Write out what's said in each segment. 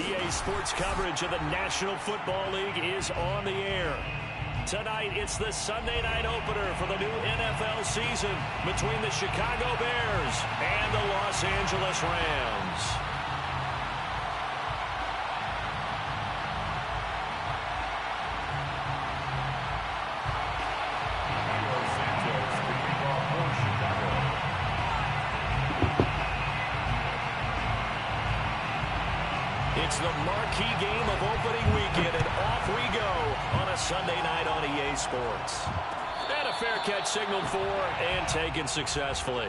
EA Sports coverage of the National Football League is on the air. Tonight, it's the Sunday night opener for the new NFL season between the Chicago Bears and the Los Angeles Rams. It's the marquee game of opening weekend, and off we go on a Sunday night on EA Sports. And a fair catch signaled for and taken successfully.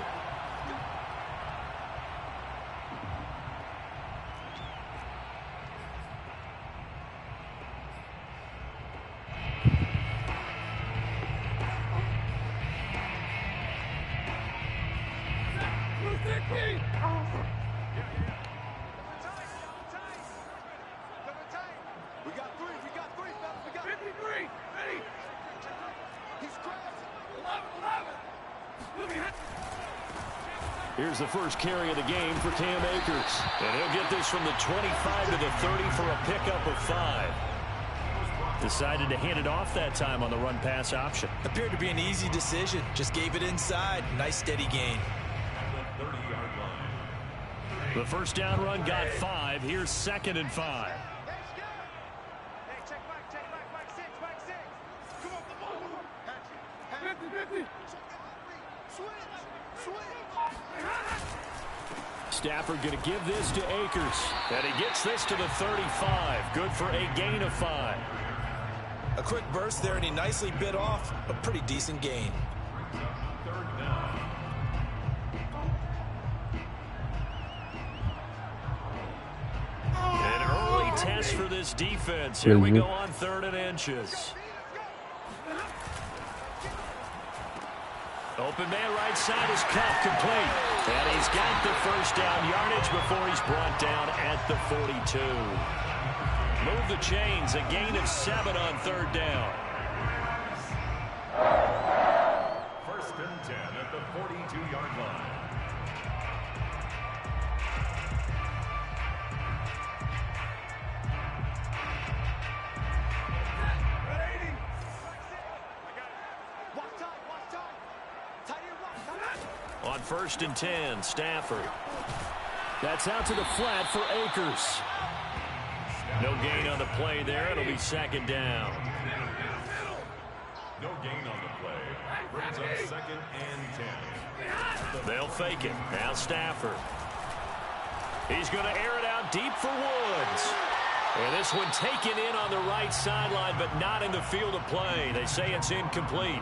Here's the first carry of the game for Cam Akers. And he'll get this from the 25 to the 30 for a pickup of 5. Decided to hand it off that time on the run-pass option. Appeared to be an easy decision. Just gave it inside. Nice steady gain. The first down run got 5. Here's 2nd and 5. Stafford going to give this to Akers. And he gets this to the 35. Good for a gain of 5. A quick burst there, and he nicely bit off a pretty decent gain. An early test for this defense. Here we go on 3rd and inches. Open man right side is cut complete. And he's got the first down yardage before he's brought down at the 42. Move the chains, a gain of 7 on 3rd down. 1st and 10 at the 42-yard line. On 1st and 10, Stafford. That's out to the flat for Akers. No gain on the play there. It'll be 2nd down. No gain on the play. Brings up 2nd and 10. They'll fake it. Now Stafford. He's going to air it out deep for Woods. And this one taken in on the right sideline, but not in the field of play. They say it's incomplete.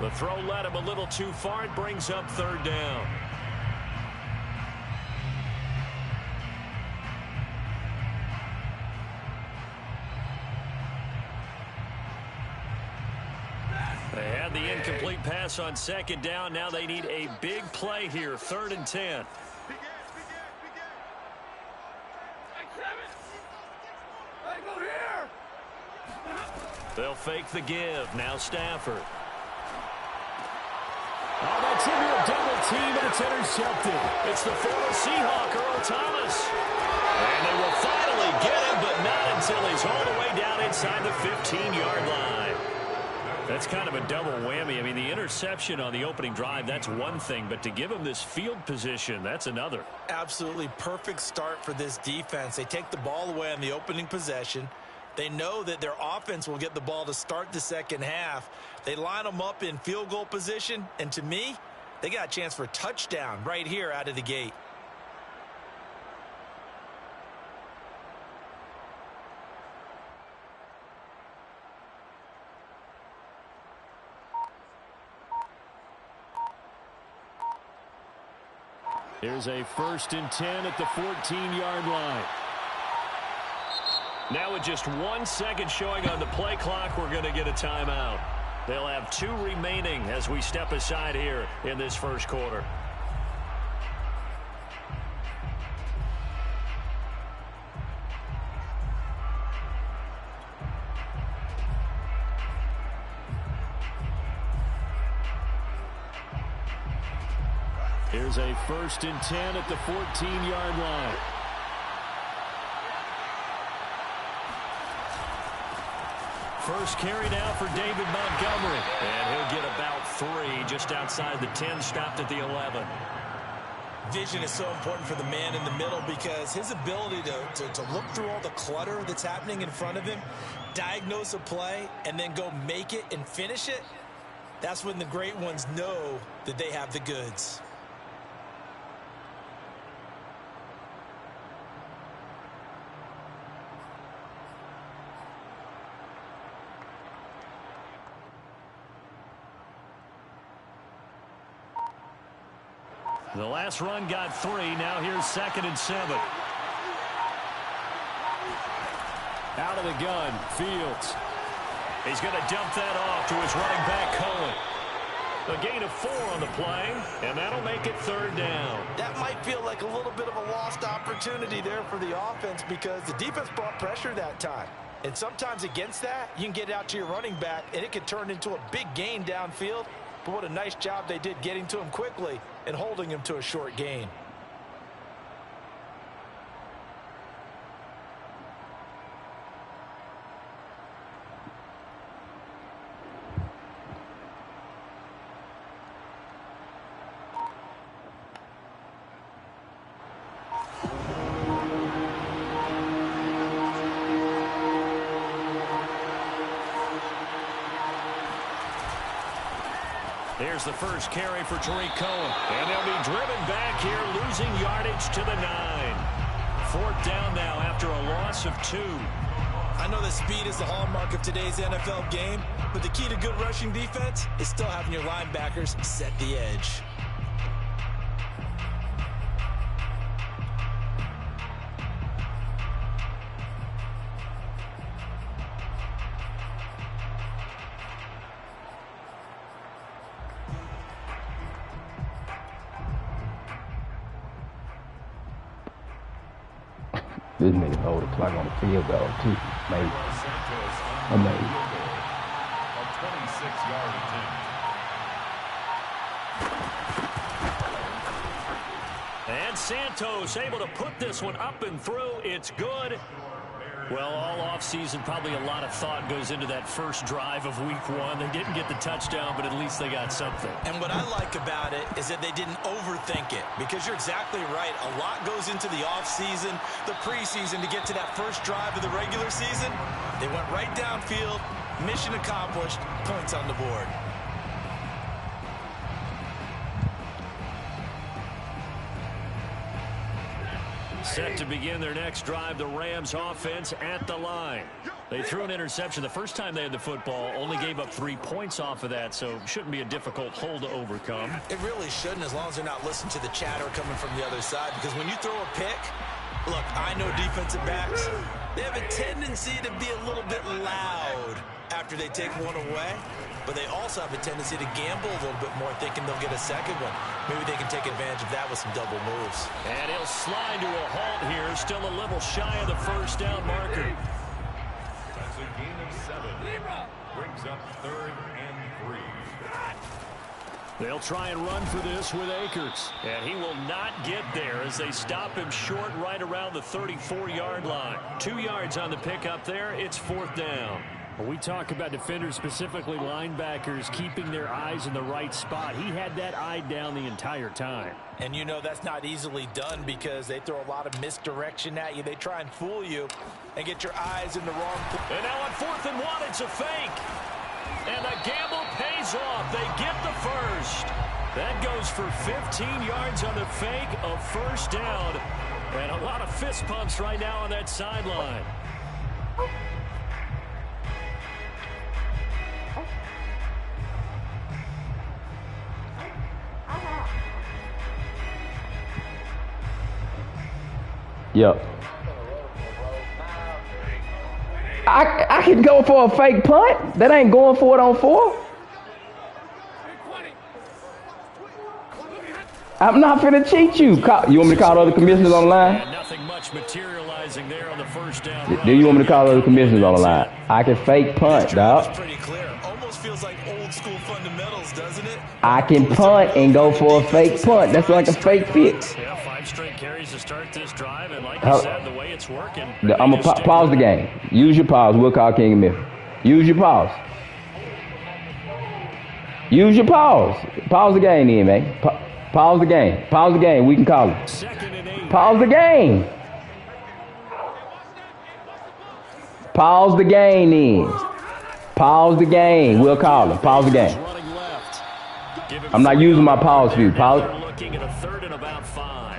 The throw led him a little too far. It brings up 3rd down. They had the incomplete pass on 2nd down. Now they need a big play here. 3rd and 10. They'll fake the give. Now Stafford. Oh, that's into a double team, and it's intercepted. It's the former Seahawk, Earl Thomas. And they will finally get him, but not until he's all the way down inside the 15-yard line. That's kind of a double whammy. I mean, the interception on the opening drive, that's one thing, but to give him this field position, that's another. Absolutely perfect start for this defense. They take the ball away on the opening possession. They know that their offense will get the ball to start the 2nd half. They line them up in field goal position, and to me, they got a chance for a touchdown right here out of the gate. Here's a 1st and 10 at the 14-yard line. Now with just 1 second showing on the play clock, we're going to get a timeout. They'll have 2 remaining as we step aside here in this first quarter. Here's a 1st and 10 at the 14-yard line. First carry now for David Montgomery. And he'll get about 3 just outside the 10, stopped at the 11. Vision is so important for the man in the middle because his ability to look through all the clutter that's happening in front of him, diagnose a play, and then go make it and finish it, that's when the great ones know that they have the goods. The last run got 3. Now here's 2nd and 7. Out of the gun, Fields. He's going to dump that off to his running back, Cohen. A gain of 4 on the play, and that'll make it 3rd down. That might feel like a little bit of a lost opportunity there for the offense because the defense brought pressure that time. And sometimes against that, you can get out to your running back, and it could turn into a big gain downfield. But what a nice job they did getting to him quickly and holding him to a short gain. Here's the first carry for Tariq Cohen. And they'll be driven back here, losing yardage to the 9. 4th down now after a loss of 2. I know that speed is the hallmark of today's NFL game, but the key to good rushing defense is still having your linebackers set the edge. This nigga hold the clock on the field goal, too. Maybe. Amazing. A 26-yard attempt. And Santos able to put this one up and through. It's good. Well, all offseason, probably a lot of thought goes into that first drive of week 1. They didn't get the touchdown, but at least they got something. And what I like about it is that they didn't overthink it, because you're exactly right. A lot goes into the offseason, the preseason to get to that first drive of the regular season. They went right downfield, mission accomplished, points on the board. Set to begin their next drive, the Rams offense at the line. They threw an interception the first time they had the football, only gave up 3 points off of that, so shouldn't be a difficult hole to overcome. It really shouldn't, as long as they're not listening to the chatter coming from the other side, because when you throw a pick, look, I know defensive backs, they have a tendency to be a little bit loud after they take one away, but they also have a tendency to gamble a little bit more, thinking they'll get a second one. Maybe they can take advantage of that with some double moves. And he'll slide to a halt here, still a little shy of the first down marker. That's a gain of 7. Brings up 3rd and 3. They'll try and run for this with Akers. And he will not get there as they stop him short right around the 34-yard line. 2 yards on the pickup there. It's 4th down. We talk about defenders, specifically linebackers, keeping their eyes in the right spot. He had that eye down the entire time. And you know that's not easily done because they throw a lot of misdirection at you. They try and fool you and get your eyes in the wrong place. And now on 4th and 1, it's a fake. And the gamble pays off. They get the first. That goes for 15 yards on the fake, a first down. And a lot of fist pumps right now on that sideline. Yep. I can go for a fake punt. That ain't going for it on 4. I'm not finna cheat you. You want me to call other commissioners on the line? And nothing much materializing there on the first down. Do you want me to call other commissioners on the line? I can fake punt, dog. Pretty clear. Almost feels like old school fundamentals, doesn't it? I can punt and go for a fake punt. That's like a fake fix. Yeah, 5 straight carries to start this drive, and like you said, the way it's working. I'm going to pause the game. Use your pause. We'll call King and Miff. Use your pause. Use your pause. Pause the game then, man. Pause the game. Pause the game. We can call it. Second and 8. Pause the game. Pause the game then. Pause the game. We'll call it. Pause the game. I'm not using my pause view. Pause.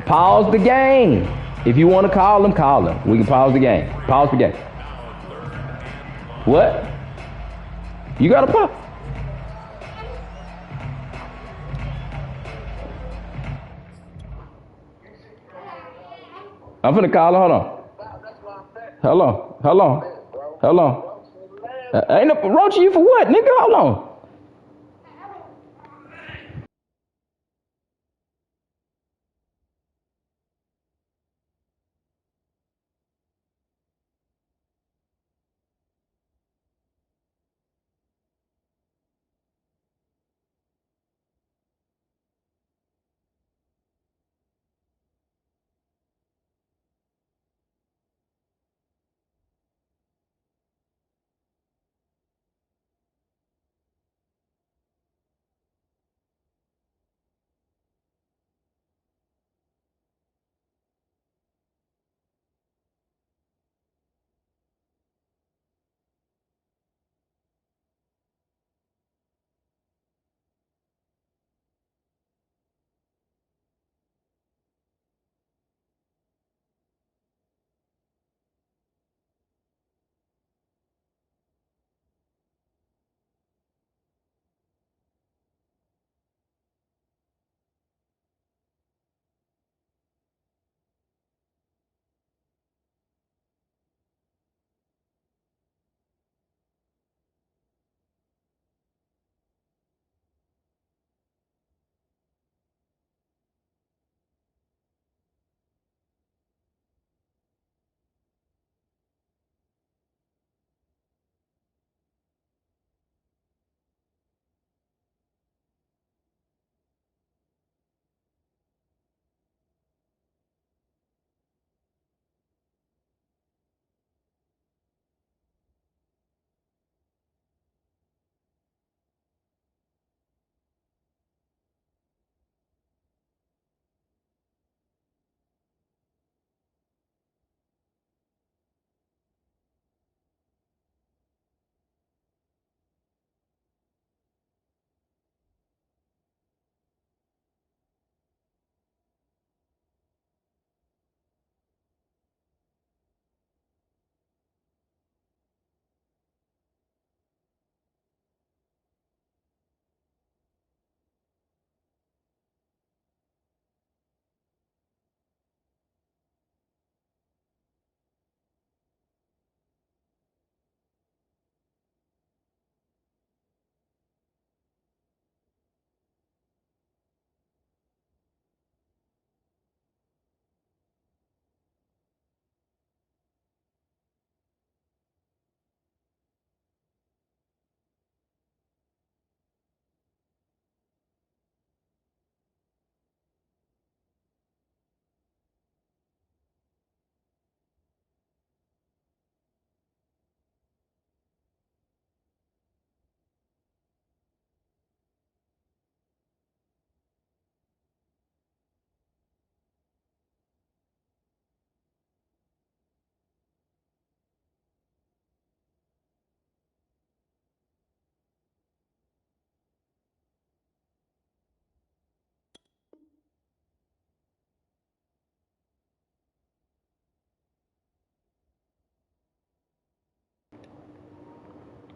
Pause the game. If you want to call them, call them. We can pause the game. Pause the game. What? You got to pause. I'm finna call her. Hold on. Hold on. Hold on. Ain't no roach you for what, nigga? Hold on.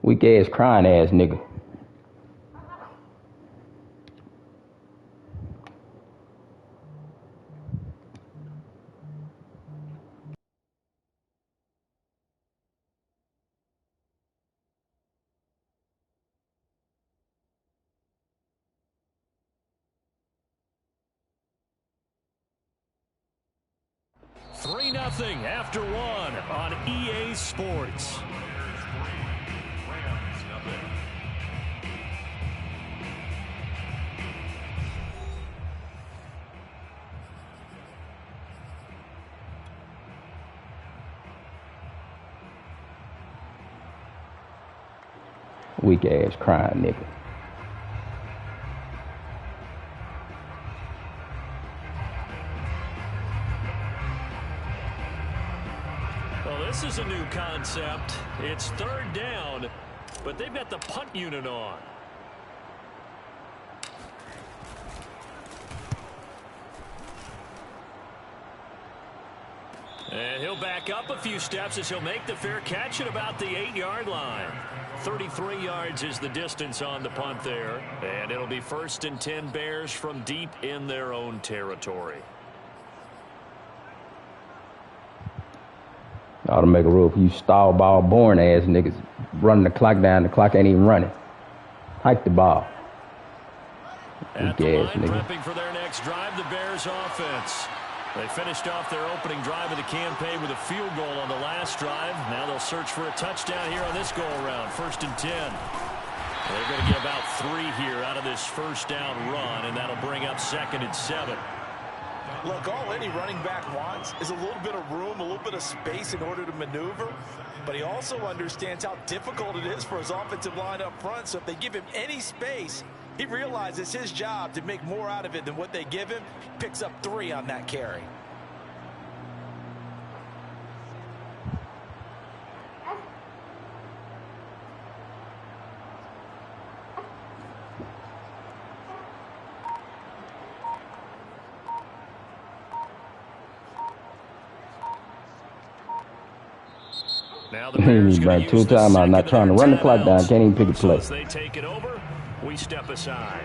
Weak ass crying ass nigga. Three 0 after one on EA Sports. Weak ass crying nigga. Well, this is a new concept. It's 3rd down, but they've got the punt unit on. And he'll back up a few steps as he'll make the fair catch at about the 8-yard line. 33 yards is the distance on the punt there. And it'll be 1st and 10 Bears from deep in their own territory. I ought to make a rule for you stall ball born ass niggas running the clock down. The clock ain't even running. Hike the ball. At the line, prepping for their next drive, the Bears offense. They finished off their opening drive of the campaign with a field goal on the last drive. Now they'll search for a touchdown here on this go-around. 1st and 10. They're going to get about 3 here out of this 1st down run, and that'll bring up 2nd and 7. Look, all any running back wants is a little bit of room, a little bit of space in order to maneuver. But he also understands how difficult it is for his offensive line up front. So if they give him any space, he realizes his job to make more out of it than what they give him. Picks up 3 on that carry. Now the Bears about 2 times. I'm not trying to run the clock down. Can't even pick a play. As they take it over, we step aside.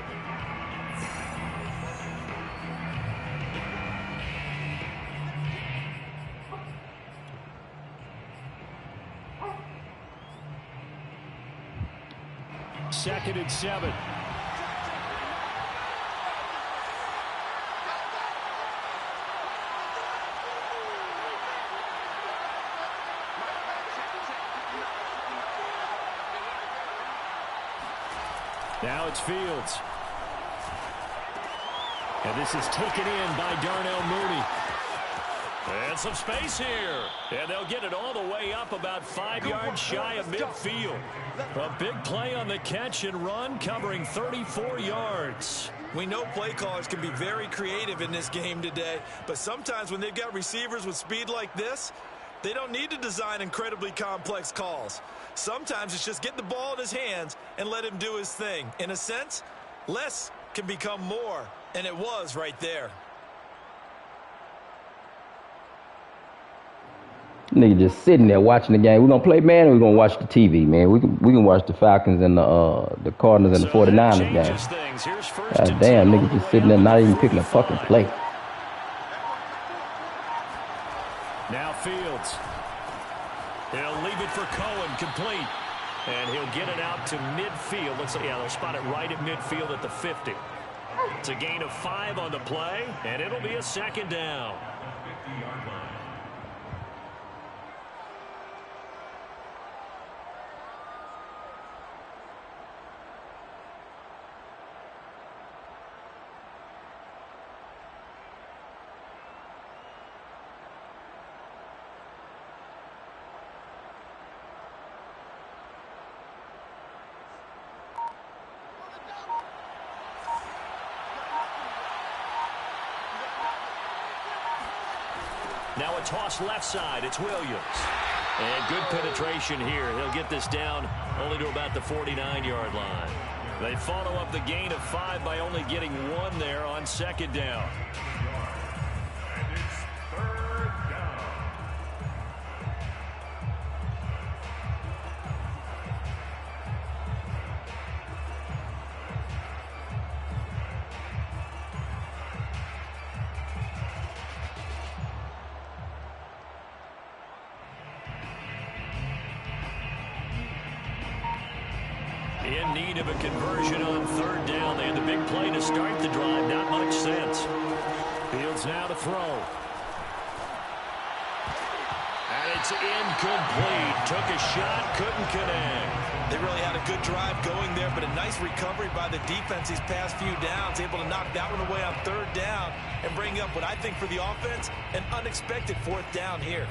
Second and 7. Now it's Fields. And this is taken in by Darnell Mooney. And some space here. And they'll get it all the way up about 5 yards shy of midfield. A big play on the catch and run, covering 34 yards. We know play callers can be very creative in this game today, but sometimes when they've got receivers with speed like this, they don't need to design incredibly complex calls. Sometimes it's just get the ball in his hands and let him do his thing. In a sense, less can become more, and it was right there. Nigga just sitting there watching the game. We're gonna play man, or we're gonna watch the TV, man. We can watch the Falcons and the Cardinals and the 49ers game. God damn, nigga just sitting there not even picking a fucking play. Now Fields. He'll leave it for Cohen, complete. And he'll get it out to midfield. Looks like, yeah, they'll spot it right at midfield at the 50. It's a gain of 5 on the play, and it'll be a 2nd down. Now a toss left side. It's Williams. And good penetration here. He'll get this down only to about the 49-yard line. They follow up the gain of 5 by only getting 1 there on 2nd down. And it's 3rd down. In need of a conversion on 3rd down. They had the big play to start the drive. Not much sense. Fields now to throw. And it's incomplete. Took a shot, couldn't connect. They really had a good drive going there, but a nice recovery by the defense these past few downs, able to knock that one away on 3rd down and bring up what I think for the offense, an unexpected 4th down here.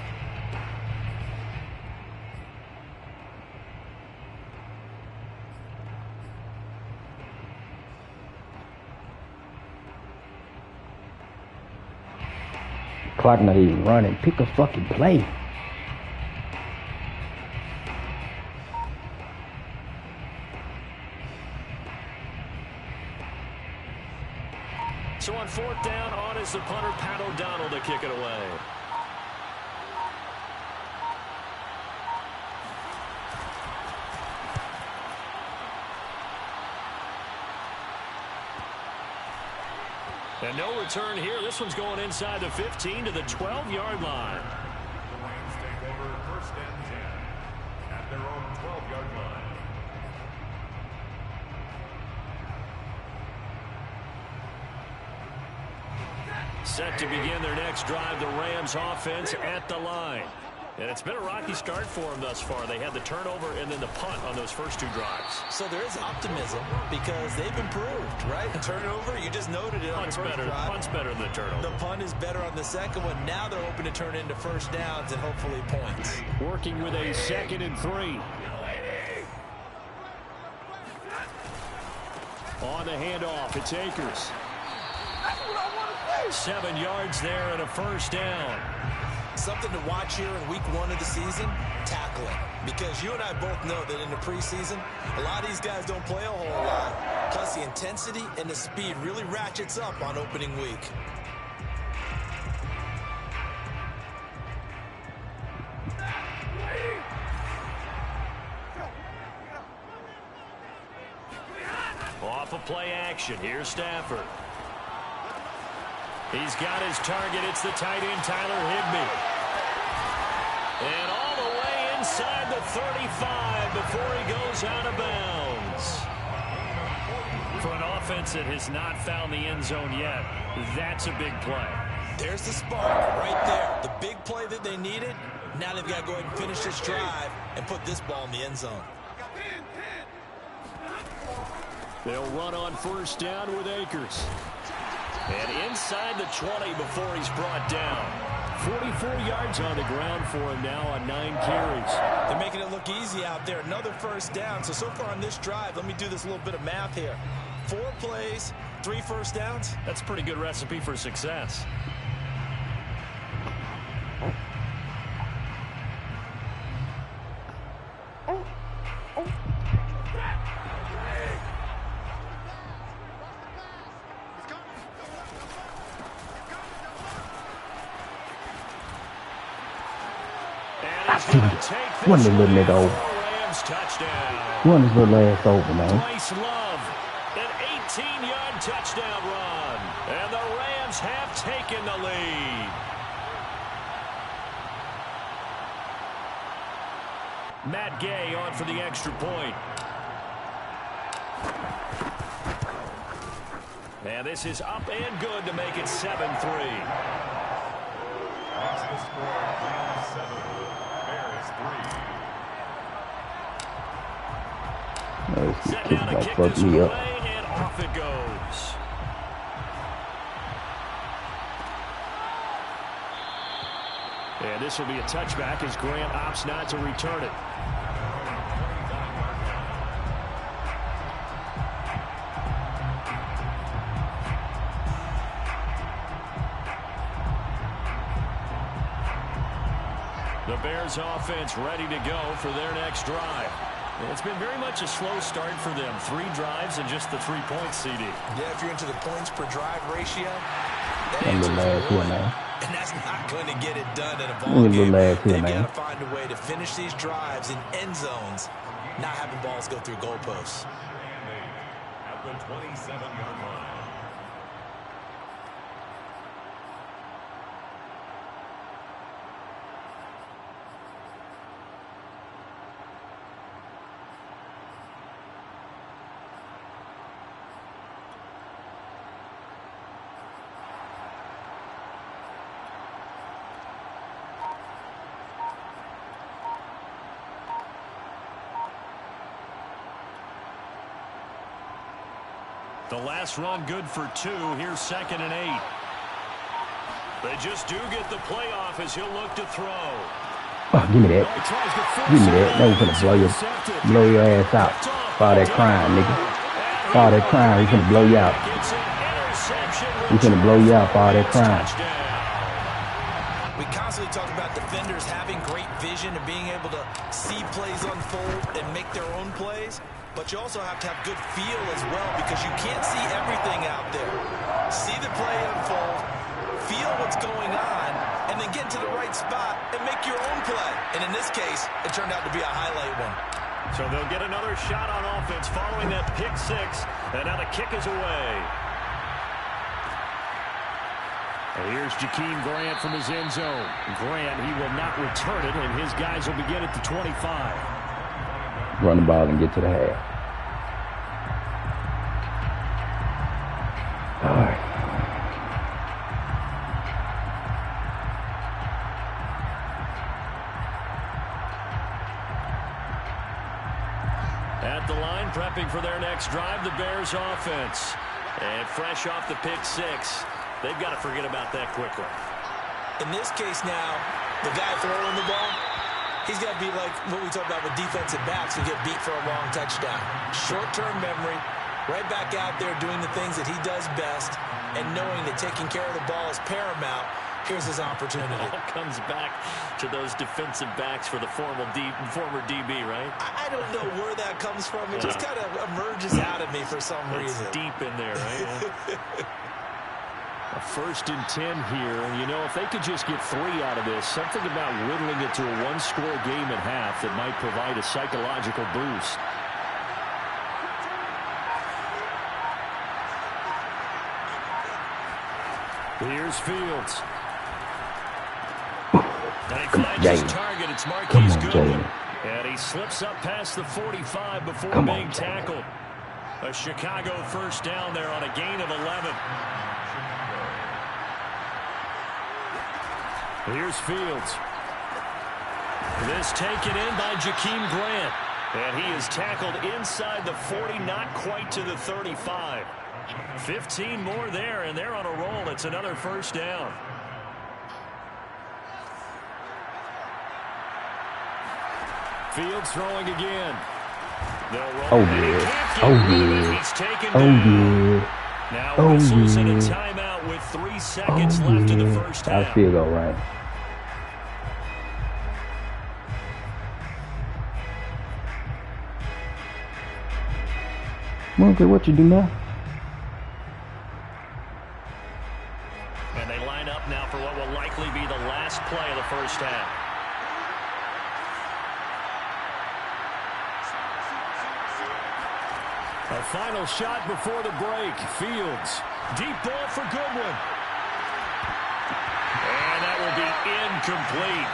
clock not even running. Pick a fucking play. So on 4th down, on is the punter, Pat O'Donnell, to kick it away. And no return here. This one's going inside the 15 to the 12-yard line. The Rams take over 1st and 10 at their own 12-yard line. Set to begin their next drive, the Rams offense at the line. And it's been a rocky start for them thus far. They had the turnover and then the punt on those first 2 drives. So there is optimism because they've improved, right? Turnover, you just noted it on the first drive. Punt's better than the turnover. The punt is better on the second one. Now they're hoping to turn it into first downs and hopefully points. Working with a 2nd and 3. On the handoff, it's Akers. 7 yards there and a first down. Something to watch here in week 1 of the season, tackling. Because you and I both know that in the preseason, a lot of these guys don't play a whole lot. Plus the intensity and the speed really ratchets up on opening week. Off of play action, here's Stafford. He's got his target. It's the tight end, Tyler Higbee. And all the way inside the 35 before he goes out of bounds. For an offense that has not found the end zone yet, that's a big play. There's the spark right there. The big play that they needed. Now they've got to go ahead and finish this drive and put this ball in the end zone. They'll run on first down with Akers. And inside the 20 before he's brought down. 44 yards on the ground for him now on 9 carries. They're making it look easy out there. Another first down. So far on this drive, let me do this little bit of math here. 4 plays, 3 first downs. That's a pretty good recipe for success. Run this little nigga over. Run this little ass over, man. Bryce Love, an 18-yard touchdown run. And the Rams have taken the lead. Matt Gay on for the extra point. And this is up and good to make it 7-3. That's the score, Rams 7, Bears 3. Set down to kick this away, and off it goes. And this will be a touchback as Grant opts not to return it. The Bears offense ready to go for their next drive. It's been very much a slow start for them. 3 drives and just the 3 points, CD. Yeah, if you're into the points per drive ratio, And that's not going to get it done in a ball game. They've got to find a way to finish these drives in end zones, not having balls go through goalposts. At the 27-yard line. The last run good for 2. Here's 2nd and 8. They just do get the playoff as he'll look to throw. Oh, give me that. Give me that. That was gonna blow your ass out. For all that crying, nigga. For all that crying, we finna blow you out. We finna blow you out for all that crying. constantly talk about defenders having great vision and being able to see plays unfold and make their own plays. But you also have to have good feel as well because you can't see everything out there. See the play unfold, feel what's going on, and then get to the right spot and make your own play. And in this case, it turned out to be a highlight one. So they'll get another shot on offense following that pick six. And now the kick is away. And here's Jakeem Grant from his end zone. Grant, he will not return it, and his guys will begin at the 25. Run the ball and get to the half. All right. At the line, prepping for their next drive, the Bears offense. And fresh off the pick six, they've got to forget about that quickly. In this case now, the guy throwing the ball, he's got to be like what we talked about with defensive backs who get beat for a long touchdown. Short-term memory, right back out there doing the things that he does best, and knowing that taking care of the ball is paramount. Here's his opportunity. It all comes back to those defensive backs for the former DB, right? I don't know where that comes from. It just kind of emerges out of me for some reason. It's deep in there, right? A 1st and 10 here, and you know, if they could just get 3 out of this, something about whittling it to a one-score game at half that might provide a psychological boost. Here's Fields. And he finds his target. It's Marquise Goodwin. And he slips up past the 45 before being tackled. A Chicago first down there on a gain of 11. Here's Fields. This taken in by Jakeem Grant. And he is tackled inside the 40, not quite to the 35. 15 more there, and they're on a roll. It's another first down. Fields throwing again. Oh, yeah. Oh, yeah. He's taken oh, down. yeah. Now oh, whistles yeah. and a timeout with 3 seconds left in the first half. Got a field goal, right? Monkey, what you do now? And they line up now for what will likely be the last play of the first half. A final shot before the break. Fields. Deep ball for Goodwin. And that will be incomplete.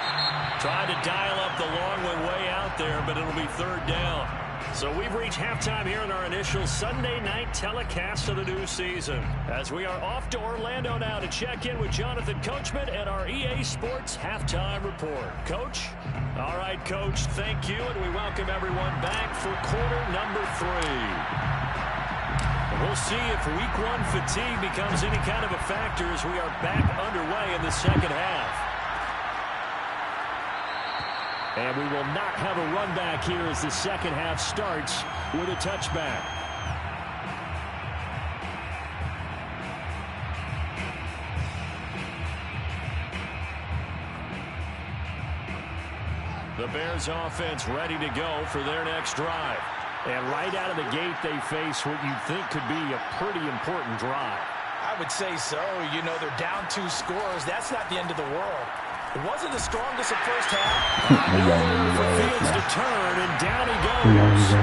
Trying to dial up the long one way out there, but it'll be 3rd down. So we've reached halftime here in our initial Sunday night telecast of the new season. As we are off to Orlando now to check in with Jonathan Coachman and our EA Sports Halftime Report. Coach? All right, Coach, thank you, and we welcome everyone back for quarter number 3. We'll see if week 1 fatigue becomes any kind of a factor as we are back underway in the second half. And we will not have a run back here as the second half starts with a touchback. The Bears offense ready to go for their next drive. And right out of the gate, they face what you think could be a pretty important drive. I would say so. You know, they're down 2 scores. That's not the end of the world. It wasn't the strongest at first half. Nowhere for Fields to turn, and down he goes.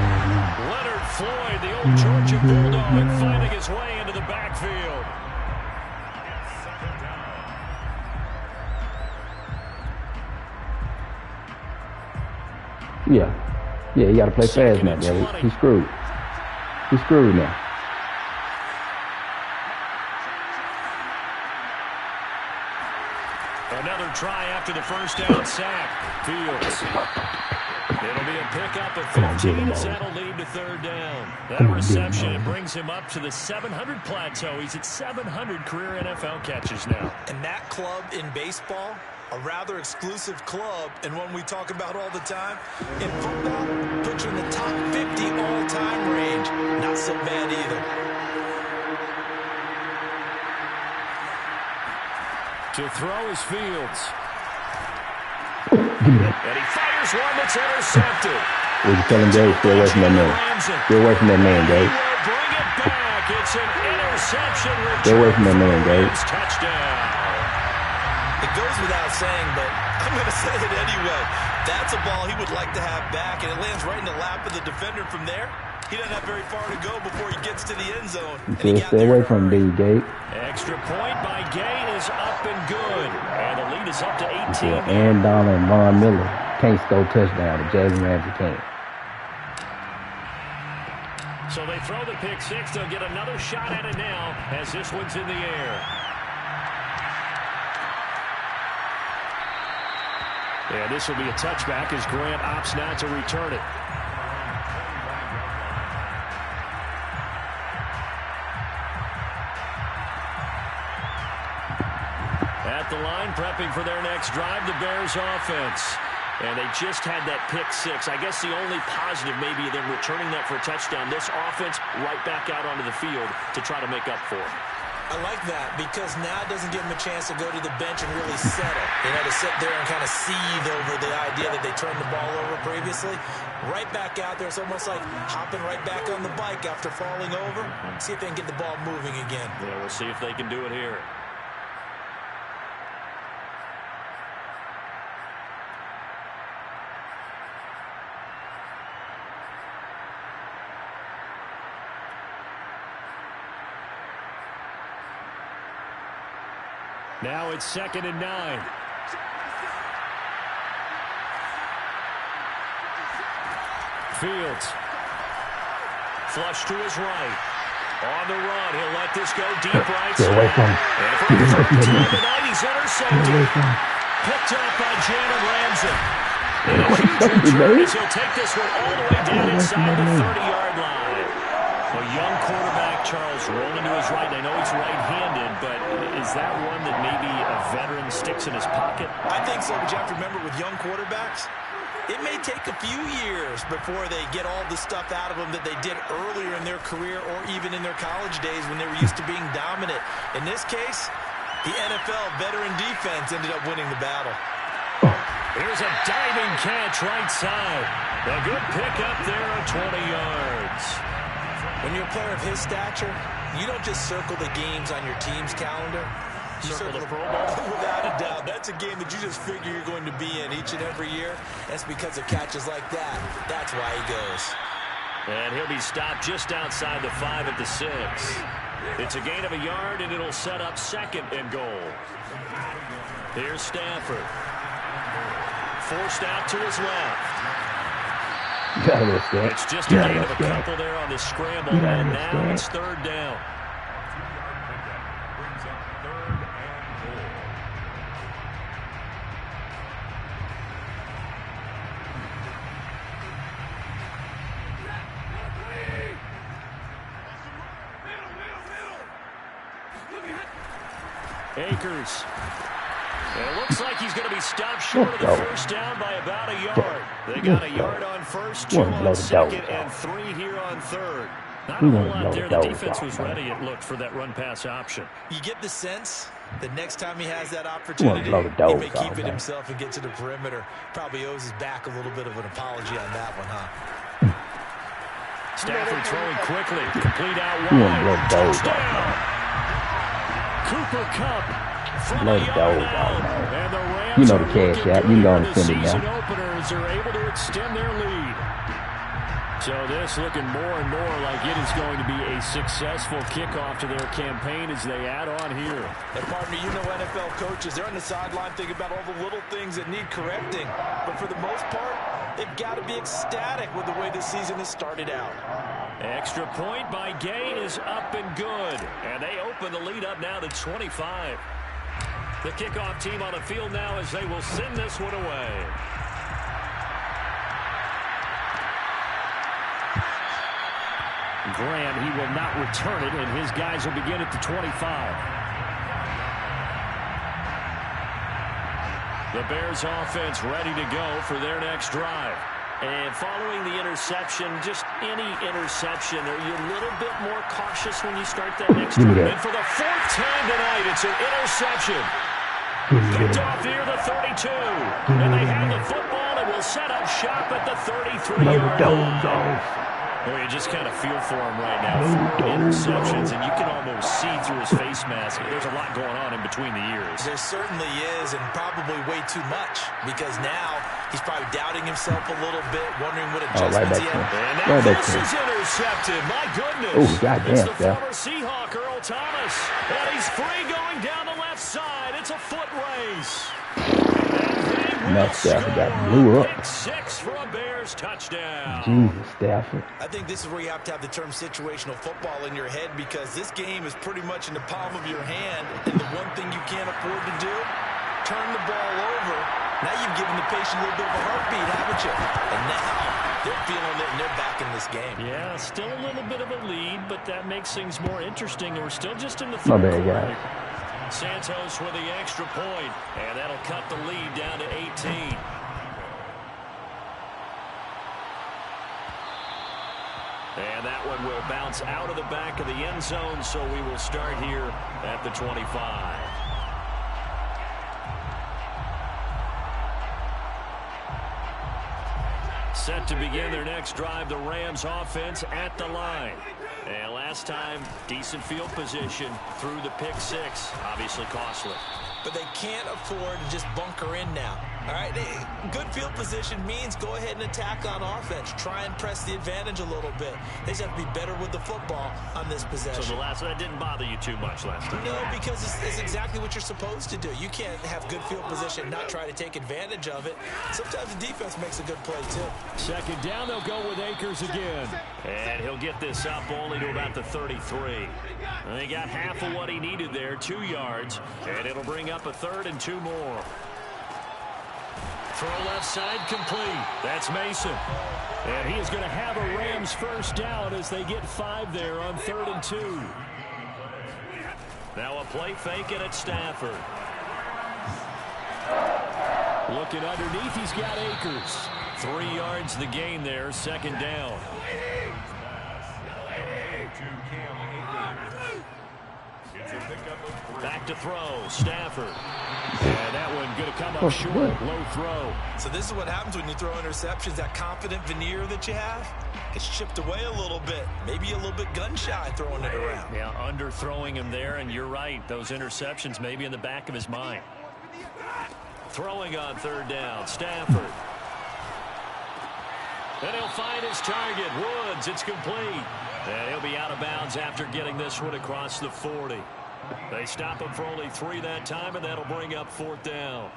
Leonard Floyd, the old Georgia Bulldog, finding his way into the backfield. Yeah, you got to play fast now. Yeah, he's screwed. He's screwed now. Another try after the first down sack. Fields. It'll be a pickup of 15 as that'll lead to 3rd down. That reception, it brings him up to the 700 plateau. He's at 700 career NFL catches now. And that club in baseball, a rather exclusive club and one we talk about all the time. In football, puts you in the top 50 all-time range. Not so bad either. To throw is Fields. Give me that. And he fires one that's intercepted. What you telling Gabe? Stay away from that man. Stay away from that man, Gabe. Bring it back. It's an interception. Stay away from that man, Gabe. Touchdown. It goes without saying, but I'm going to say it anyway. That's a ball he would like to have back, and it lands right in the lap of the defender from there. He doesn't have very far to go before he gets to the end zone. Stay away from him, Gabe. Extra point by Gay is up and good. And the lead is up to 18. Aaron Donald and Von Miller can't score touchdown. The Jalen Ramsey can't. So they throw the pick six. They'll get another shot at it now as this one's in the air. And this will be a touchback as Grant opts not to return it. At the line, prepping for their next drive, the Bears offense. And they just had that pick six. I guess the only positive maybe them returning that for a touchdown. This offense right back out onto the field to try to make up for it. I like that because now it doesn't give them a chance to go to the bench and really settle. To sit there and kind of seethe over the idea that they turned the ball over previously. Right back out there. It's almost like hopping right back on the bike after falling over. See if they can get the ball moving again. Yeah, we'll see if they can do it here. Now it's 2nd and 9. Fields. Flush to his right. On the run. He'll let this go deep right side. Away from him. And for the third time tonight, he's intercepted. Picked up by Jalen Ramsey. And a huge return as he'll take this one all the way down inside the 30-yard line. A young quarterback, Charles, rolling to his right. I know he's right-handed, but is that one that maybe a veteran sticks in his pocket? I think so, but you have to remember with young quarterbacks, it may take a few years before they get all the stuff out of them that they did earlier in their career or even in their college days when they were used to being dominant. In this case, the NFL veteran defense ended up winning the battle. Here's a diving catch right side. A good pickup there of 20 yards. When you're a player of his stature, you don't just circle the games on your team's calendar. You circle the Pro Bowl. Without a doubt. That's a game that you just figure you're going to be in each and every year. That's because of catches like that. That's why he goes. And he'll be stopped just outside the 5 at the 6. It's a gain of a yard, and it'll set up 2nd and goal. Here's Stafford. Forced out to his left. It's just a gain of a couple there on the scramble, and now it's 3rd down. Akers. And it looks like he's going to be stopped short of the first down by about a yard. They got a yard on first, 2 on 2nd, and 3 here on 3rd. Not a whole lot there. The defense was ready, it looked, for that run-pass option. You get the sense that next time he has that opportunity, he may keep it himself and get to the perimeter. Probably owes his back a little bit of an apology on that one, huh? Stafford throwing quickly. Complete out wide. Touchdown. Cooper Kupp. Blow the dog out. You know the cash out. You know to send it now. Openers are able to extend their lead. So this looking more and more like it is going to be a successful kickoff to their campaign as they add on here. And partner, you know NFL coaches, they're on the sideline thinking about all the little things that need correcting. But for the most part, they've got to be ecstatic with the way the season has started out. Extra point by Gay is up and good. And they open the lead up now to 25. The kickoff team on the field now as they will send this one away. Graham, he will not return it, and his guys will begin at the 25. The Bears offense ready to go for their next drive. And following the interception, just any interception, are you a little bit more cautious when you start that next drive? And for the 4th time tonight, it's an interception. Picked off near the 32. And they have the football and will set up shop at the 33-yard line. Well, you just kind of feel for him right now. 4 interceptions, and you can almost see through his face mask. There's a lot going on in between the ears. There certainly is, and probably way too much, because now he's probably doubting himself a little bit, wondering what adjustments he had. And now this is intercepted. My goodness. Oh, goddamn, it's the former Seahawk, Earl Thomas. And he's free going down the left side. It's a foot race. Matt Stafford got blew up. Pick 6 for a Bears touchdown. Jesus, Stafford. I think this is where you have to have the term situational football in your head, because this game is pretty much in the palm of your hand, and the one thing you can't afford to do, turn the ball over. Now you've given the patient a little bit of a heartbeat, haven't you? And now they're feeling it, and they're back in this game. Yeah, still a little bit of a lead, but that makes things more interesting, and we're still just in the third My bad, quarter. guys. Santos with the extra point, and that'll cut the lead down to 18. And that one will bounce out of the back of the end zone, so we will start here at the 25. Set to begin their next drive, the Rams offense at the line. And last time, decent field position through the pick 6. Obviously costly. But they can't afford to just bunker in now. All right, good field position means go ahead and attack on offense. Try and press the advantage a little bit. They just have to be better with the football on this possession. So that didn't bother you too much last time? No, because it's exactly what you're supposed to do. You can't have good field position and not try to take advantage of it. Sometimes the defense makes a good play, too. Second down, they'll go with Akers again. And he'll get this up only to about the 33. And he got half of what he needed there, 2 yards. And it'll bring up a 3rd and 2 more. Throw left side complete. That's Mason. And he is going to have a Rams first down as they get 5 there on 3rd and 2. Now a play fake, and it's Stafford. Looking underneath, he's got Akers. 3 yards the gain there, 2nd down. Back to throw, Stafford. And that one going to come up short, low throw. So this is what happens when you throw interceptions. That confident veneer that you have gets chipped away a little bit. Maybe a little bit gun-shy throwing it around. Yeah, underthrowing him there, and you're right. Those interceptions may be in the back of his mind. Throwing on 3rd down, Stafford. And he'll find his target, Woods. It's complete. And he'll be out of bounds after getting this one across the 40. They stop him for only 3 that time, and that'll bring up 4th down.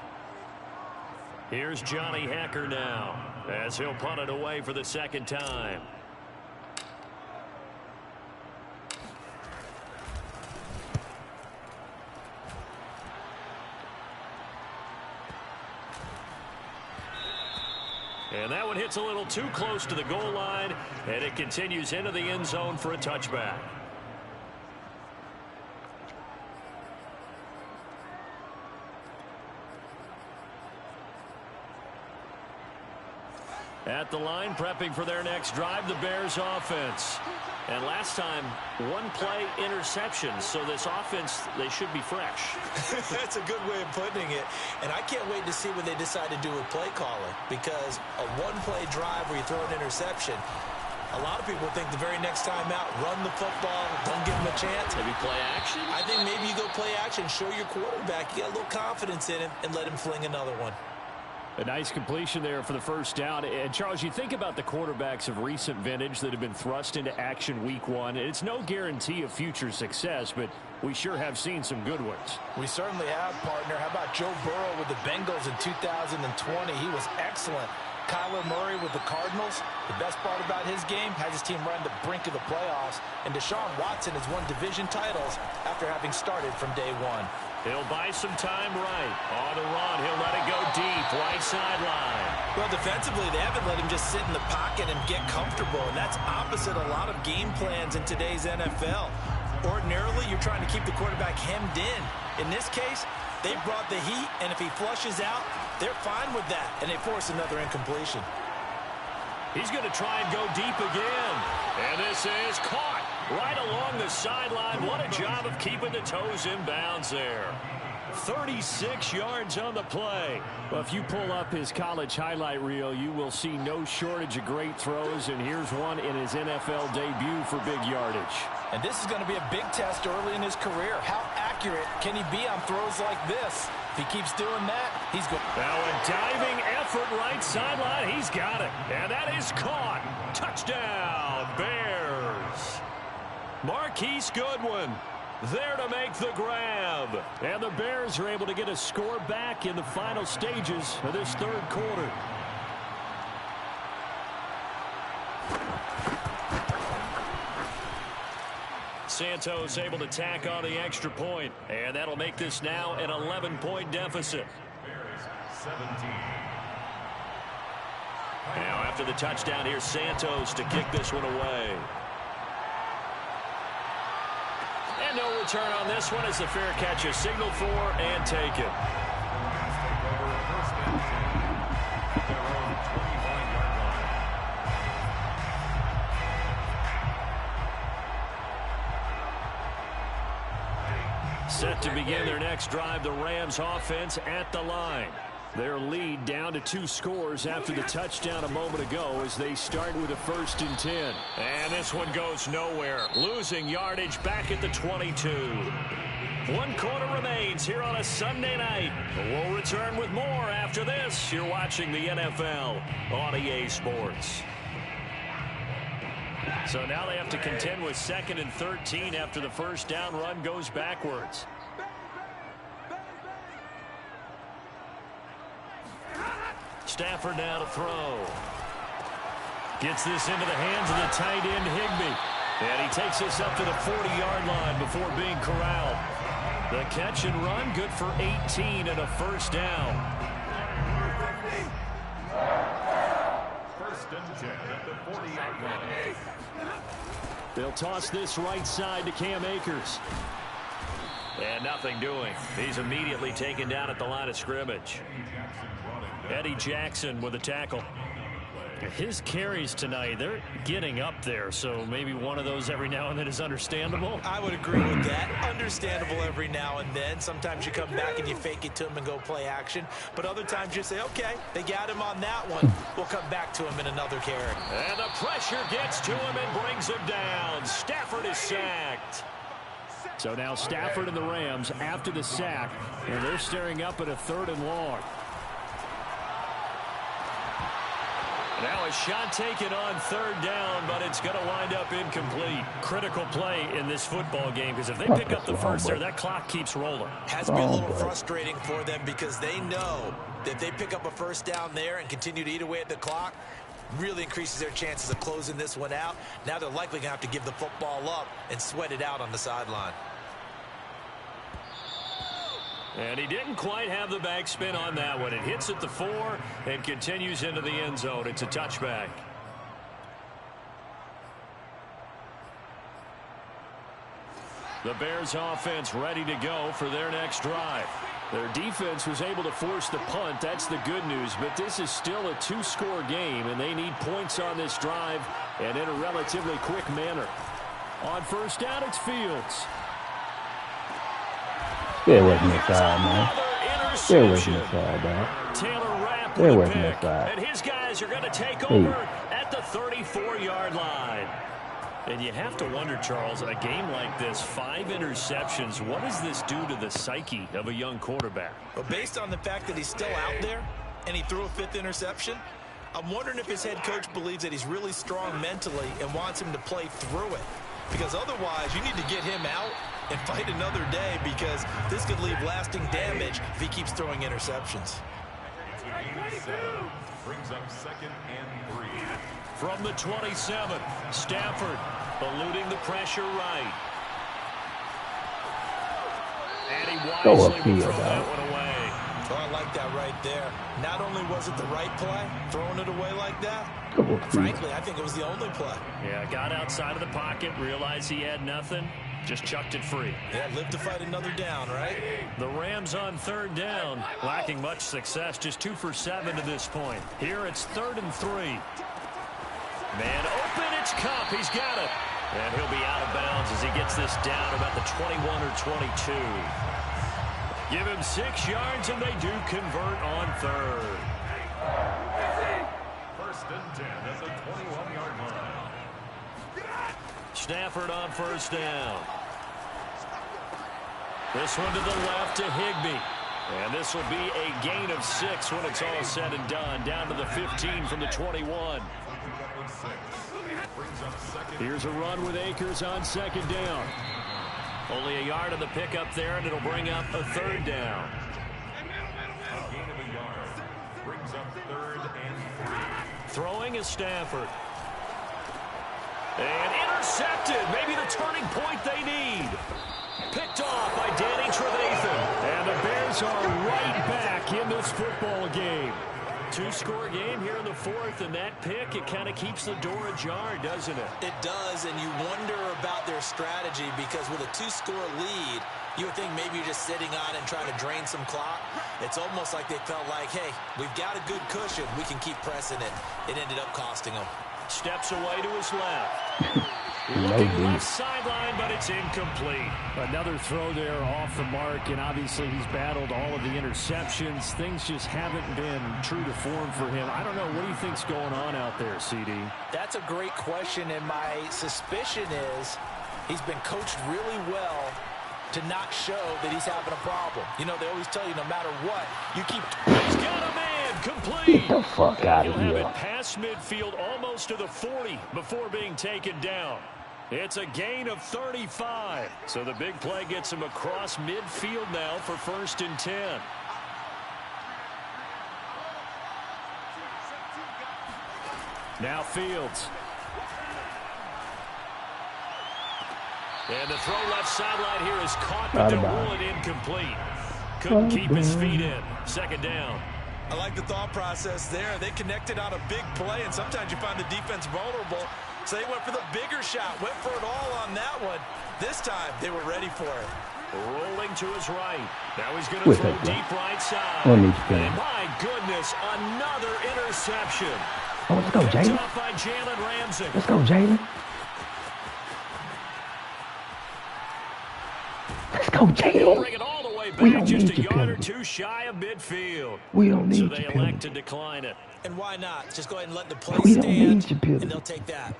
Here's Johnny Hacker now as he'll punt it away for the 2nd time. And that one hits a little too close to the goal line, and it continues into the end zone for a touchback. At the line, prepping for their next drive, the Bears offense. And last time, 1-play interception. So this offense, they should be fresh. That's a good way of putting it. And I can't wait to see what they decide to do with play calling. Because a 1-play drive where you throw an interception, a lot of people think the very next time out, run the football, don't give them a chance. Maybe play action? I think maybe you go play action, show your quarterback you got a little confidence in him, and let him fling another one. A nice completion there for the first down. And, Charles, you think about the quarterbacks of recent vintage that have been thrust into action week 1. It's no guarantee of future success, but we sure have seen some good ones. We certainly have, partner. How about Joe Burrow with the Bengals in 2020? He was excellent. Kyler Murray with the Cardinals. The best part about his game, has his team right on the brink of the playoffs. And Deshaun Watson has won division titles after having started from day 1. He'll buy some time right. On the run, he'll let it go deep, right sideline. Well, defensively, they haven't let him just sit in the pocket and get comfortable, and that's opposite a lot of game plans in today's NFL. Ordinarily, you're trying to keep the quarterback hemmed in. In this case, they brought the heat, and if he flushes out, they're fine with that, and they force another incompletion. He's going to try and go deep again. And this is caught right along the sideline. What a job of keeping the toes in bounds there. 36 yards on the play. Well, if you pull up his college highlight reel, you will see no shortage of great throws, and here's one in his NFL debut for big yardage. And this is going to be a big test early in his career. How accurate can he be on throws like this? If he keeps doing that, he's good. Now a diving effort right sideline. He's got it. And that is caught. Touchdown, Bears. Marquise Goodwin there to make the grab. And the Bears are able to get a score back in the final stages of this third quarter. Santos able to tack on the extra point, and that'll make this now an 11-point deficit. Bears 17. Now after the touchdown, here's Santos to kick this one away. And no return on this one as the fair catch is signaled for and taken. Set to begin their next drive, the Rams offense at the line. Their lead down to 2 scores after the touchdown a moment ago as they start with a 1st and 10. And this one goes nowhere. Losing yardage back at the 22. 1 quarter remains here on a Sunday night. We'll return with more after this. You're watching the NFL on EA Sports. So now they have to contend with 2nd and 13 after the first down run goes backwards. Stafford now to throw. Gets this into the hands of the tight end Higbee. And he takes this up to the 40-yard line before being corralled. The catch and run good for 18 and a 1st down. 1st and 10 at the 40-yard line. They'll toss this right side to Cam Akers. And nothing doing. He's immediately taken down at the line of scrimmage. Eddie Jackson with a tackle. His carries tonight, they're getting up there, so maybe one of those every now and then is understandable. I would agree with that. Understandable every now and then. Sometimes you come back and you fake it to him and go play action. But other times you say, okay, they got him on that one. We'll come back to him in another carry. And the pressure gets to him and brings him down. Stafford is sacked. So now Stafford and the Rams after the sack, and they're staring up at a 3rd and long. Now a shot taken on 3rd down, but it's going to wind up incomplete. Critical play in this football game, because if they pick up the first there, that clock keeps rolling. Has to be a little frustrating for them because they know that if they pick up a 1st down there and continue to eat away at the clock, really increases their chances of closing this one out. Now they're likely going to have to give the football up and sweat it out on the sideline. And he didn't quite have the backspin on that one. It hits at the 4 and continues into the end zone. It's a touchback. The Bears offense ready to go for their next drive. Their defense was able to force the punt. That's the good news. But this is still a 2-score game, and they need points on this drive and in a relatively quick manner. On 1st down, it's Fields. Stay away from the side, man. Stay away from the side, dog. Taylor Rapp Stay away with a from the pick. side. And his guys are going to take over at the 34-yard line. And you have to wonder, Charles, in a game like this, 5 interceptions, what does this do to the psyche of a young quarterback? Well, based on the fact that he's still out there and he threw a 5th interception, I'm wondering if his head coach believes that he's really strong mentally and wants him to play through it. Because otherwise, you need to get him out and fight another day, because this could leave lasting damage if he keeps throwing interceptions. Brings up 2nd and 3. From the 27, Stafford eluding the pressure right. And he wisely will throw that one away. Oh, I like that right there. Not only was it the right play, throwing it away like that, frankly, I think it was the only play. Yeah, got outside of the pocket, realized he had nothing, just chucked it free. Yeah, live to fight another down, right? The Rams on 3rd down, lacking much success, just 2 for 7 to this point. Here it's 3rd and 3. Man open, it's Cup, he's got it. And he'll be out of bounds as he gets this down about the 21 or 22. Give him 6 yards, and they do convert on third. First and 10 at the 21-yard line. Stafford on first down. This one to the left to Higbee. And this will be a gain of 6 when it's all said and done. Down to the 15 from the 21. Here's a run with Akers on second down. Only a yard on the pickup there, and it'll bring up a third down. A gain of a yard. Brings up 3rd and 3. Throwing is Stafford. And intercepted. Maybe the turning point they need. Picked off by Danny Trevathan. And the Bears are right back in this football game. 2-score game here in the 4th, and that pick, it kind of keeps the door ajar, doesn't it? It does, and you wonder about their strategy because with a 2-score lead, you would think maybe you're just sitting on and trying to drain some clock. It's almost like they felt like, hey, we've got a good cushion. We can keep pressing it. It ended up costing them. Steps away to his left. Looking left sideline, but it's incomplete. Another throw there off the mark, and obviously he's battled all of the interceptions. Things just haven't been true to form for him. I don't know. What do you think's going on out there, CD? That's a great question, and my suspicion is he's been coached really well to not show that he's having a problem. You know, they always tell you no matter what, you keep... He's got a man, complete. Get the fuck out of He'll have here. it past midfield almost to the 40 before being taken down. It's a gain of 35. So the big play gets him across midfield now for 1st and 10. Now Fields. And the throw left sideline here is caught, but they'll rule it incomplete. Couldn't keep his feet in. 2nd down. I like the thought process there. They connected on a big play, and sometimes you find the defense vulnerable. So they went for the bigger shot, went for it all on that one. This time, they were ready for it. Rolling to his right. Now he's going to throw deep right side. And my goodness, another interception. Oh, let's go, Jalen. Picked off by Jalen Ramsey. Let's go, Jalen. Let's go, Jalen. Bring it all the way back, just a yard or two shy of midfield. We don't need so they elect to decline it. And why not? Just go ahead and let the play stand, and they'll take that.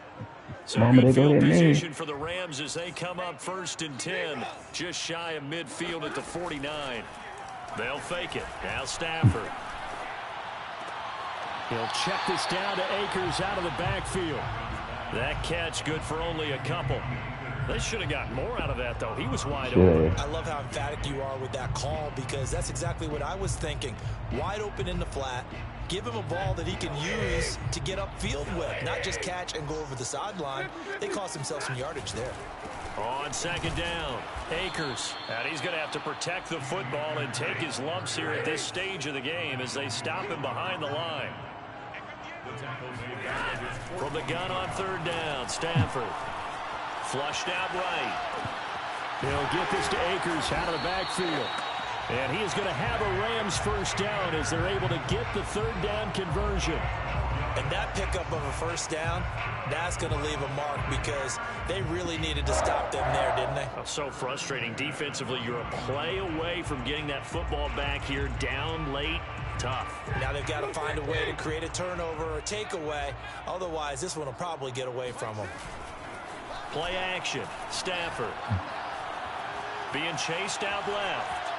So good field position for the Rams as they come up 1st and 10, just shy of midfield at the 49. They'll fake it. Now Stafford. He'll check this down to Akers out of the backfield. That catch good for only a couple. They should have gotten more out of that, though. He was wide open. I love how emphatic you are with that call because that's exactly what I was thinking. Wide open in the flat. Give him a ball that he can use to get upfield with, not just catch and go over the sideline. They cost themselves some yardage there. On 2nd down, Akers. And he's going to have to protect the football and take his lumps here at this stage of the game as they stop him behind the line. From the gun on 3rd down, Stafford. Flushed out right. He'll get this to Akers out of the backfield. And he is going to have a Rams 1st down as they're able to get the 3rd down conversion. And that pickup of a 1st down, that's going to leave a mark because they really needed to stop them there, didn't they? Oh, so frustrating. Defensively, you're a play away from getting that football back here down late. Tough. Now they've got to find a way to create a turnover or a takeaway. Otherwise, this one will probably get away from them. Play action. Stafford. Being chased out left.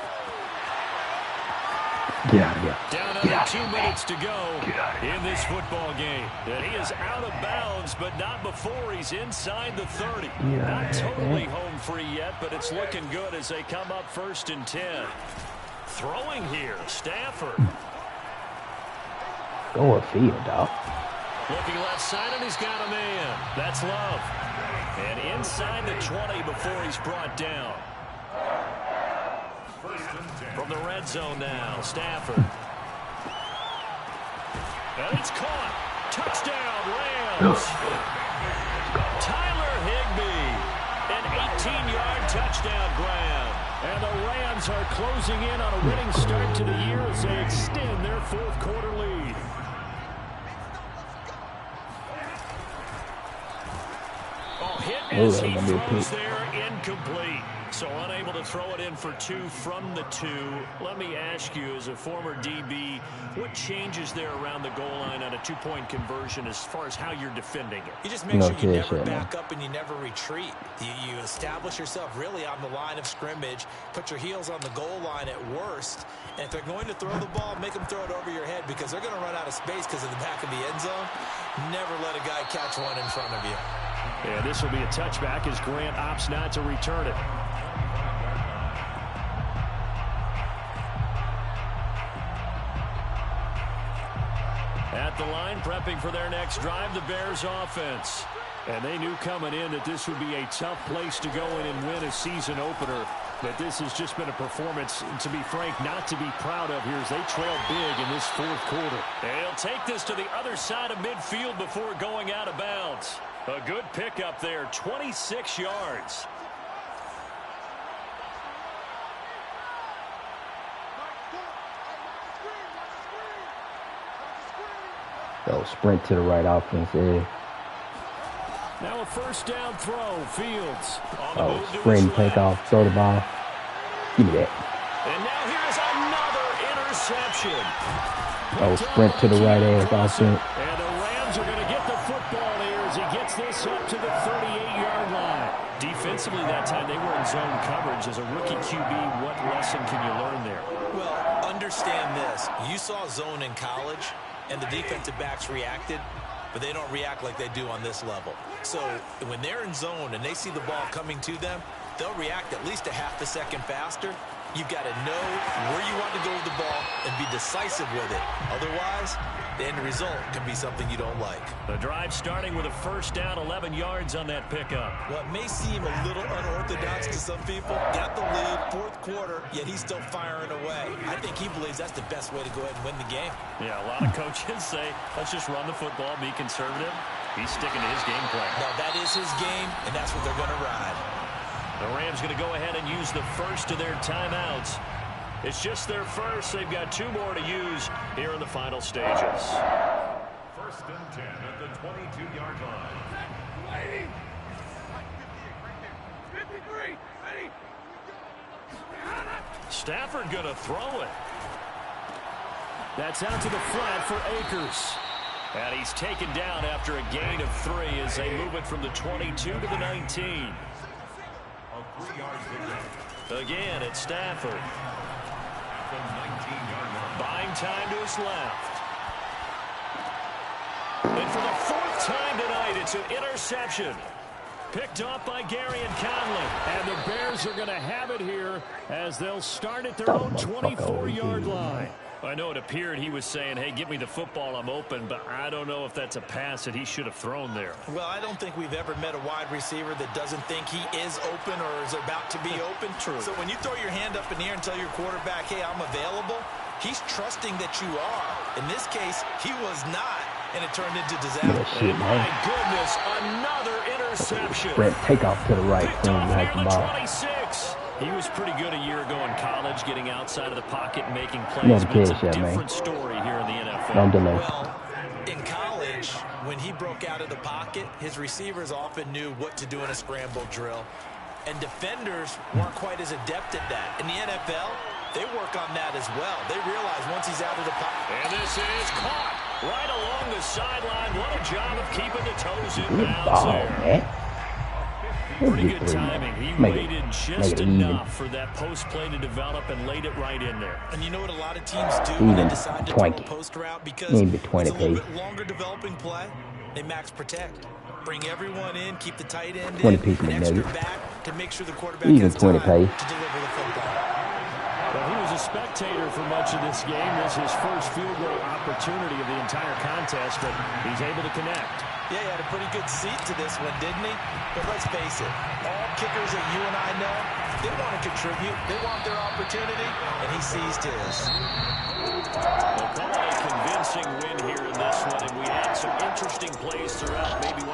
Get out of here. Down under 2 minutes to go in this football game. And he is out of bounds, but not before he's inside the 30. Not totally home free yet, but it's looking good as they come up 1st and 10. Throwing here, Stafford. Go upfield, dog. Looking left side, and he's got a man. That's Love. And inside the 20 before he's brought down. From the red zone now, Stafford. And it's caught. Touchdown, Rams. Tyler Higbee. An 18-yard touchdown grab. And the Rams are closing in on a winning start to the year as they extend their 4th quarter lead. Oh, hit as he throws there, incomplete. So unable to throw it in for 2 from the 2. Let me ask you, as a former DB, what changes there around the goal line on a 2-point conversion as far as how you're defending it? You just make sure you never back up and you never retreat. You establish yourself really on the line of scrimmage, put your heels on the goal line at worst, and if they're going to throw the ball, make them throw it over your head because they're going to run out of space because of the back of the end zone. Never let a guy catch one in front of you. Yeah, this will be a touchback as Grant opts not to return it. At the line, prepping for their next drive, the Bears offense. And they knew coming in that this would be a tough place to go in and win a season opener. But this has just been a performance, to be frank, not to be proud of here as they trail big in this fourth quarter. They'll take this to the other side of midfield before going out of bounds. A good pickup there, 26 yards. They'll sprint to the right offense, yeah. Now a first down throw, Fields. Oh, sprint, take off, throw the ball. Give me that. And now here's another interception. Oh, sprint to the right ass offense. And the Rams are going to get the football here as he gets this up to the 38-yard line. Defensively that time, they were in zone coverage. As a rookie QB, what lesson can you learn there? Well, understand this. You saw zone in college, and the defensive backs reacted, but they don't react like they do on this level. So when they're in zone and they see the ball coming to them, they'll react at least a half a second faster. You've got to know where you want to go with the ball and be decisive with it. Otherwise, the end result can be something you don't like. The drive starting with a first down, 11 yards on that pickup. Well, it may seem a little unorthodox to some people. Got the lead, fourth quarter, yet he's still firing away. I think he believes that's the best way to go ahead and win the game. Yeah, a lot of coaches say, let's just run the football, be conservative. He's sticking to his game plan. No, that is his game, and that's what they're going to ride. The Rams going to go ahead and use the first of their timeouts. It's just their first. They've got 2 more to use here in the final stages. First and 10 at the 22-yard line. Stafford going to throw it. That's out to the flat for Akers. And he's taken down after a gain of 3 as they move it from the 22 to the 19. Again, it's Stafford. Buying time to his left. And for the 4th time tonight, it's an interception. Picked off by Gary and Conley. And the Bears are going to have it here as they'll start at their own 24-yard line. I know it appeared he was saying, hey, give me the football, I'm open, but I don't know if that's a pass that he should have thrown there. Well, I don't think we've ever met a wide receiver that doesn't think he is open or is about to be open. True. So when you throw your hand up in the air and tell your quarterback, hey, I'm available, he's trusting that you are. In this case, he was not, and it turned into disaster. Shit, my goodness, another interception. Sprint, take off to the right. Picked off there the 26. He was pretty good a year ago in college, getting outside of the pocket and making plays, but it's a different story here in the NFL. Don't delay. Well, in college, when he broke out of the pocket, his receivers often knew what to do in a scramble drill, and defenders weren't quite as adept at that. In the NFL, they work on that as well. They realize once he's out of the pocket. And this is caught right along the sideline. What a job of keeping the toes in bounds there. Man. Pretty good timing. He waited just enough for that post play to develop and laid it right in there. And you know what a lot of teams do when they decide to throw a post route? Because it's a little bit longer developing play, they max protect. Bring everyone in, keep the tight end in, an extra back to make sure the quarterback has time to deliver the football. Well, he was a spectator for much of this game. This is his first field goal opportunity of the entire contest, but he's able to connect. Yeah, he had a pretty good seat to this one, didn't he? But let's face it, all kickers that you and I know, they want to contribute. They want their opportunity, and he seized his. They'll call it a convincing win here in this one, and we had some interesting plays throughout. Maybe one